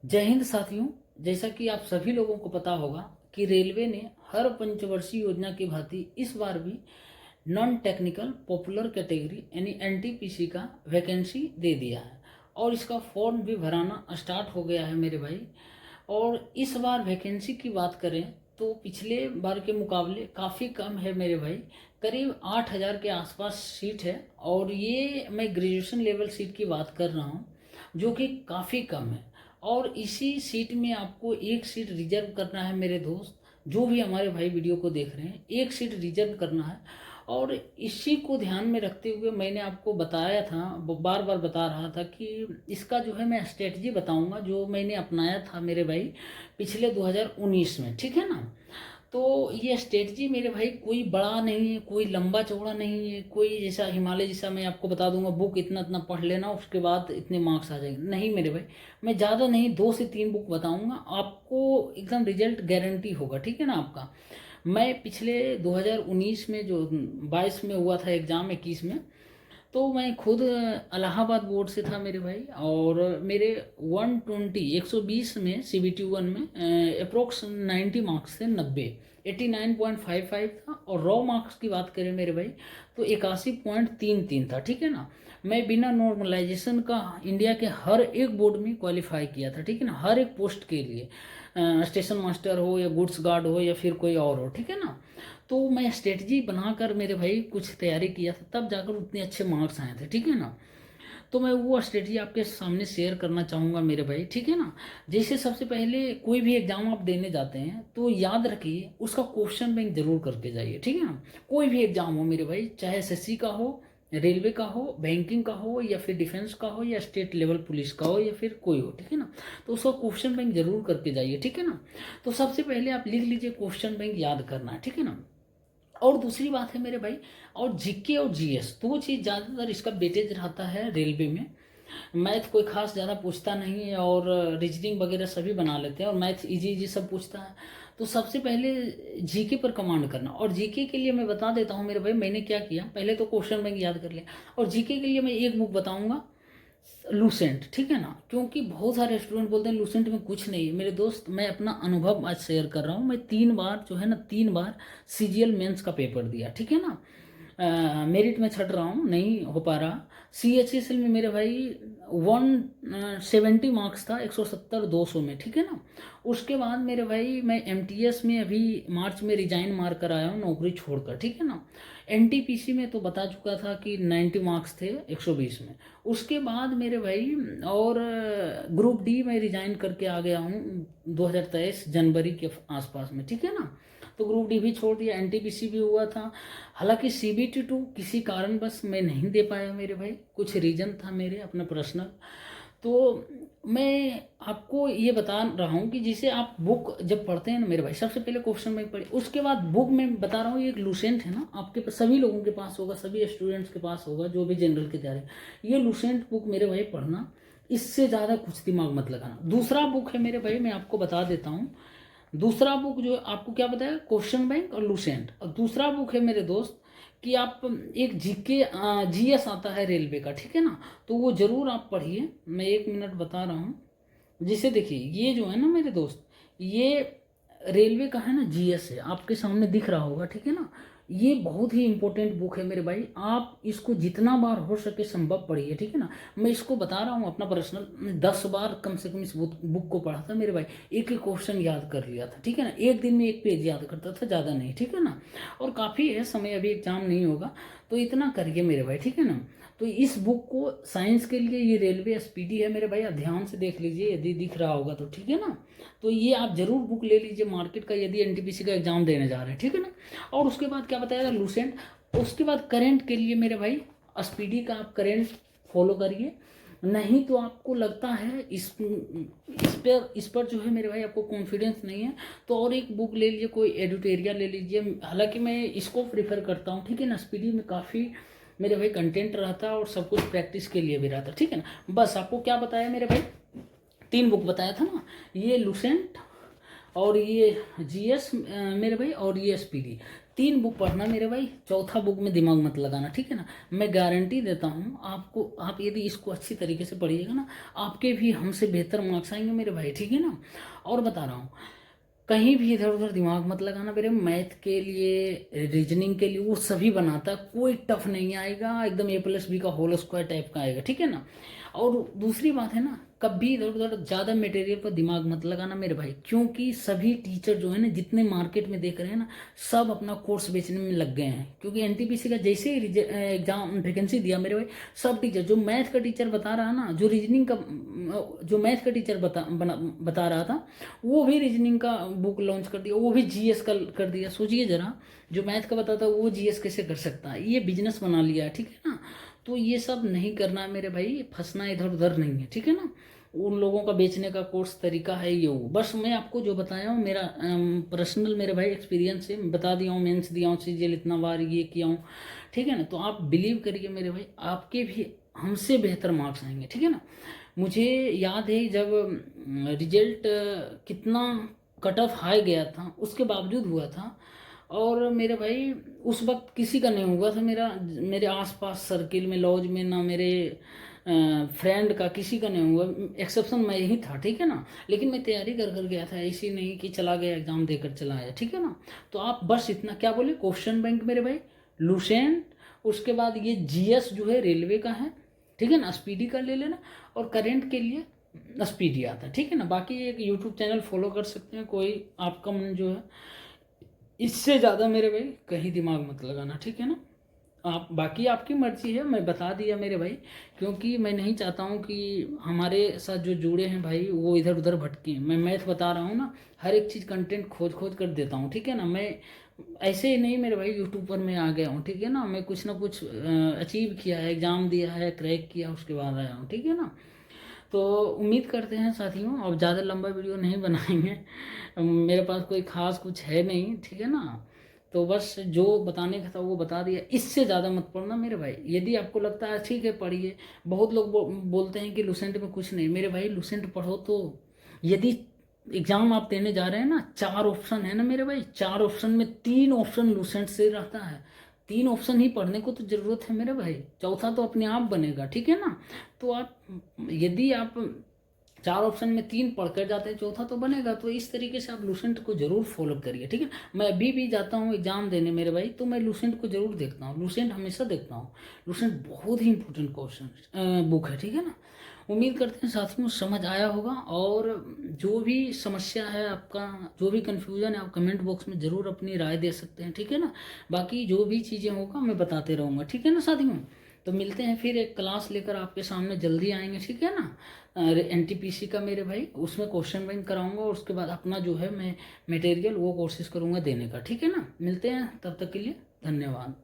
जय हिंद साथियों। जैसा कि आप सभी लोगों को पता होगा कि रेलवे ने हर पंचवर्षीय योजना की भांति इस बार भी नॉन टेक्निकल पॉपुलर कैटेगरी यानी एनटीपीसी का वैकेंसी दे दिया है और इसका फॉर्म भी भराना स्टार्ट हो गया है मेरे भाई। और इस बार वैकेंसी की बात करें तो पिछले बार के मुकाबले काफ़ी कम है मेरे भाई। करीब 8,000 के आसपास सीट है और ये मैं ग्रेजुएशन लेवल सीट की बात कर रहा हूँ, जो कि काफ़ी कम है। और इसी सीट में आपको एक सीट रिजर्व करना है मेरे दोस्त, जो भी हमारे भाई वीडियो को देख रहे हैं, एक सीट रिजर्व करना है। और इसी को ध्यान में रखते हुए मैंने आपको बताया था, बार बार बता रहा था कि इसका जो है मैं स्ट्रेटजी बताऊंगा जो मैंने अपनाया था मेरे भाई पिछले 2019 में, ठीक है ना। तो ये स्ट्रेटजी मेरे भाई कोई बड़ा नहीं है, कोई लंबा चौड़ा नहीं है, कोई जैसा हिमालय जैसा मैं आपको बता दूंगा बुक इतना इतना पढ़ लेना उसके बाद इतने मार्क्स आ जाएंगे, नहीं मेरे भाई। मैं ज़्यादा नहीं, 2 से 3 बुक बताऊंगा, आपको एकदम रिजल्ट गारंटी होगा, ठीक है ना आपका। मैं पिछले 2019 में जो 22 में हुआ था एग्ज़ाम, 21 में, तो मैं खुद इलाहाबाद बोर्ड से था मेरे भाई। और मेरे 120 में CBT 1 में अप्रोक्स 90 मार्क्स थे, 89.55 था। और रॉ मार्क्स की बात करें मेरे भाई तो 81.33 था, ठीक है ना। मैं बिना नॉर्मलाइजेशन का इंडिया के हर एक बोर्ड में क्वालिफाई किया था, ठीक है ना, हर एक पोस्ट के लिए, स्टेशन मास्टर हो या गुड्स गार्ड हो या फिर कोई और हो, ठीक है ना। तो मैं स्ट्रेटजी बनाकर मेरे भाई कुछ तैयारी किया था, तब जाकर उतने अच्छे मार्क्स आए थे, ठीक है ना। तो मैं वो स्ट्रेटजी आपके सामने शेयर करना चाहूँगा मेरे भाई, ठीक है ना। जैसे सबसे पहले कोई भी एग्जाम आप देने जाते हैं तो याद रखिए उसका क्वेश्चन बैंक जरूर करके जाइए, ठीक है ना। कोई भी एग्जाम हो मेरे भाई, चाहे SSC का हो, रेलवे का हो, बैंकिंग का हो, या फिर डिफेंस का हो, या स्टेट लेवल पुलिस का हो, या फिर कोई हो, ठीक है ना। तो उसका क्वेश्चन बैंक जरूर करके जाइए, ठीक है ना। तो सबसे पहले आप लिख लीजिए क्वेश्चन बैंक याद करना है, ठीक है ना। और दूसरी बात है मेरे भाई, और जीके और जीएस दो चीज़ ज़्यादातर इसका वेटेज रहता है रेलवे में। मैथ कोई खास ज़्यादा पूछता नहीं है और रीजनिंग वगैरह सभी बना लेते हैं, और मैथ इजी इजी सब पूछता है। तो सबसे पहले जीके पर कमांड करना। और जीके के लिए मैं बता देता हूँ मेरे भाई मैंने क्या किया, पहले तो क्वेश्चन बैंक याद कर लिया, और जीके के लिए मैं एक बुक बताऊँगा, लूसेंट, ठीक है ना। क्योंकि बहुत सारे स्टूडेंट बोलते हैं लूसेंट में कुछ नहीं है। मेरे दोस्त, मैं अपना अनुभव आज शेयर कर रहा हूँ। मैं 3 बार जो है ना, 3 बार CGL मेंस का पेपर दिया, ठीक है ना। मेरिट में छट रहा हूँ, नहीं हो पा रहा। CHSL में मेरे भाई 170 मार्क्स था, 170 200 में, ठीक है ना। उसके बाद मेरे भाई मैं MTS में अभी मार्च में रिजाइन मार कर आया हूँ नौकरी छोड़कर, ठीक है ना। NTPC में तो बता चुका था कि 90 मार्क्स थे 120 में। उसके बाद मेरे भाई, और ग्रुप डी में रिजाइन करके आ गया हूँ 2023 जनवरी के आसपास में, ठीक है ना। तो ग्रुप डी भी छोड़ दिया, NTPC भी हुआ था। हालांकि CBT 2 किसी कारणवश मैं नहीं दे पाया मेरे भाई, कुछ रीजन था मेरे अपना पर्सनल। तो मैं आपको ये बता रहा हूँ कि जिसे आप बुक जब पढ़ते हैं ना मेरे भाई, सबसे पहले क्वेश्चन बैंक पढ़े, उसके बाद बुक में बता रहा हूँ, ये एक लूसेंट है ना, आपके पास सभी लोगों के पास होगा, सभी स्टूडेंट्स के पास होगा जो भी जनरल की तैयारी। ये लूसेंट बुक मेरे भाई पढ़ना, इससे ज़्यादा कुछ दिमाग मत लगाना। दूसरा बुक है मेरे भाई, मैं आपको बता देता हूँ। दूसरा बुक जो आपको क्या बताया, क्वेश्चन बैंक और लूसेंट। और दूसरा बुक है मेरे दोस्त कि आप एक जीके GS आता है रेलवे का, ठीक है ना, तो वो जरूर आप पढ़िए। मैं 1 मिनट बता रहा हूँ। जिसे देखिए, ये जो है ना मेरे दोस्त, ये रेलवे का है ना, GS है, आपके सामने दिख रहा होगा, ठीक है ना। ये बहुत ही इंपॉर्टेंट बुक है मेरे भाई, आप इसको जितना बार हो सके संभव पढ़िए, ठीक है ना। मैं इसको बता रहा हूँ अपना पर्सनल, 10 बार कम से कम इस बुक को पढ़ा था मेरे भाई, एक एक क्वेश्चन याद कर लिया था, ठीक है ना। एक दिन में एक पेज याद करता था, ज़्यादा नहीं, ठीक है ना। और काफ़ी है समय, अभी एग्जाम नहीं होगा, तो इतना करिए मेरे भाई, ठीक है ना। तो इस बुक को साइंस के लिए, ये रेलवे SPD है मेरे भाई, आप ध्यान से देख लीजिए यदि दिख रहा होगा तो, ठीक है ना। तो ये आप जरूर बुक ले लीजिए मार्केट का, यदि NTPC का एग्जाम देने जा रहे हैं, ठीक है ना। और उसके बाद क्या बताया था, लूसेंट। उसके बाद करंट के लिए मेरे भाई SPD का आप करंट फॉलो करिए। नहीं तो आपको लगता है इस पर जो है मेरे भाई आपको कॉन्फिडेंस नहीं है, तो और एक बुक ले लीजिए, कोई एडिटोरियल ले लीजिए। हालांकि मैं इसको प्रीफर करता हूँ, ठीक है ना। SPD में काफ़ी मेरे भाई कंटेंट रहता है और सब कुछ प्रैक्टिस के लिए भी रहता है, ठीक है ना। बस आपको क्या बताया मेरे भाई, 3 बुक बताया था ना, ये लूसेंट और ये GS मेरे भाई, और ये SPD, 3 बुक पढ़ना मेरे भाई, चौथा बुक में दिमाग मत लगाना, ठीक है ना। मैं गारंटी देता हूँ आपको, आप यदि इसको अच्छी तरीके से पढ़िएगा ना, आपके भी हमसे बेहतर मार्क्स आएंगे मेरे भाई, ठीक है ना। और बता रहा हूँ, कहीं भी इधर उधर दिमाग मत लगाना मेरे। मैथ के लिए, रीजनिंग के लिए वो सभी बनाता है, कोई टफ नहीं आएगा, एकदम A+B का होल स्क्वायर टाइप का आएगा, ठीक है ना। और दूसरी बात है ना, कभी इधर उधर ज़्यादा मटेरियल पर दिमाग मत लगाना मेरे भाई, क्योंकि सभी टीचर जो है ना, जितने मार्केट में देख रहे हैं ना, सब अपना कोर्स बेचने में लग गए हैं। क्योंकि NTPC का जैसे ही एग्जाम वैकेंसी दिया मेरे भाई, सब टीचर, जो मैथ का टीचर बता रहा ना, जो रीजनिंग का, जो मैथ का टीचर बता रहा था, वो भी रीजनिंग का बुक लॉन्च कर दिया, वो भी GS का कर दिया। सोचिए जरा, जो मैथ का बताता है वो GS कैसे कर सकता है, ये बिजनेस बना लिया है, ठीक है ना। तो ये सब नहीं करना है मेरे भाई, फंसना इधर उधर नहीं है, ठीक है ना। उन लोगों का बेचने का कोर्स तरीका है ये वो। बस मैं आपको जो बताया हूँ, मेरा पर्सनल मेरे भाई एक्सपीरियंस से बता दिया हूँ, मेंस दिया हूँ, CGL इतना बार ये किया हूँ, ठीक है ना। तो आप बिलीव करिए मेरे भाई, आपके भी हमसे बेहतर मार्क्स आएंगे, ठीक है ना। मुझे याद है जब रिजल्ट कितना कट ऑफ हाई गया था, उसके बावजूद हुआ था। और मेरे भाई उस वक्त किसी का नहीं हुआ था, मेरे आसपास सर्किल में, लॉज में ना, मेरे फ्रेंड का किसी का नहीं हुआ, एक्सेप्शन मैं ही था, ठीक है ना। लेकिन मैं तैयारी कर कर गया था, ऐसी नहीं कि चला गया एग्जाम देकर चला आया, ठीक है ना। तो आप बस इतना क्या बोले, क्वेश्चन बैंक मेरे भाई, लूसेंट, उसके बाद ये GS जो है रेलवे का है, ठीक है ना, स्पीडी का ले लेना। और करेंट के लिए स्पीडी आता है, ठीक है ना। बाकी एक यूट्यूब चैनल फॉलो कर सकते हैं, कोई आपका मन जो है, इससे ज़्यादा मेरे भाई कहीं दिमाग मत लगाना, ठीक है ना। आप, बाकी आपकी मर्जी है, मैं बता दिया मेरे भाई, क्योंकि मैं नहीं चाहता हूँ कि हमारे साथ जो जुड़े हैं भाई वो इधर उधर भटके। मैं मैथ बता रहा हूँ ना, हर एक चीज़ कंटेंट खोज खोज कर देता हूँ, ठीक है ना। मैं ऐसे ही नहीं मेरे भाई यूट्यूब पर मैं आ गया हूँ, ठीक है ना। मैं कुछ ना कुछ अचीव किया है, एग्ज़ाम दिया है, क्रैक किया, उसके बाद आया हूँ, ठीक है ना। तो उम्मीद करते हैं साथियों, अब ज़्यादा लंबा वीडियो नहीं बनाएंगे, मेरे पास कोई ख़ास कुछ है नहीं, ठीक है ना। तो बस जो बताने का था वो बता दिया, इससे ज़्यादा मत पढ़ना मेरे भाई। यदि आपको लगता है ठीक है पढ़िए, बहुत लोग बोलते हैं कि लुसेंट में कुछ नहीं, मेरे भाई लुसेंट पढ़ो तो। यदि एग्जाम आप देने जा रहे हैं ना, 4 ऑप्शन है ना मेरे भाई, 4 ऑप्शन में 3 ऑप्शन लुसेंट से रहता है। 3 ऑप्शन ही पढ़ने को तो जरूरत है मेरे भाई, चौथा तो अपने आप बनेगा, ठीक है ना। तो आप, यदि आप 4 ऑप्शन में 3 पढ़ कर जाते हैं, चौथा तो बनेगा। तो इस तरीके से आप लुसेंट को जरूर फॉलो करिए, ठीक है। मैं अभी भी जाता हूँ एग्जाम देने मेरे भाई, तो मैं लुसेंट को जरूर देखता हूँ, लुसेंट हमेशा देखता हूँ। लुसेंट बहुत ही इंपॉर्टेंट क्वेश्चन बुक है, ठीक है ना। उम्मीद करते हैं साथियों समझ आया होगा। और जो भी समस्या है आपका, जो भी कन्फ्यूजन है, आप कमेंट बॉक्स में ज़रूर अपनी राय दे सकते हैं, ठीक है ना। बाकी जो भी चीज़ें होगा मैं बताते रहूँगा, ठीक है ना साथियों। तो मिलते हैं फिर, एक क्लास लेकर आपके सामने जल्दी आएंगे, ठीक है ना। NTPC का मेरे भाई, उसमें क्वेश्चन बैंक कराऊंगा, और उसके बाद अपना जो है मैं मटेरियल वो कोशिश करूंगा देने का, ठीक है ना। मिलते हैं, तब तक के लिए धन्यवाद।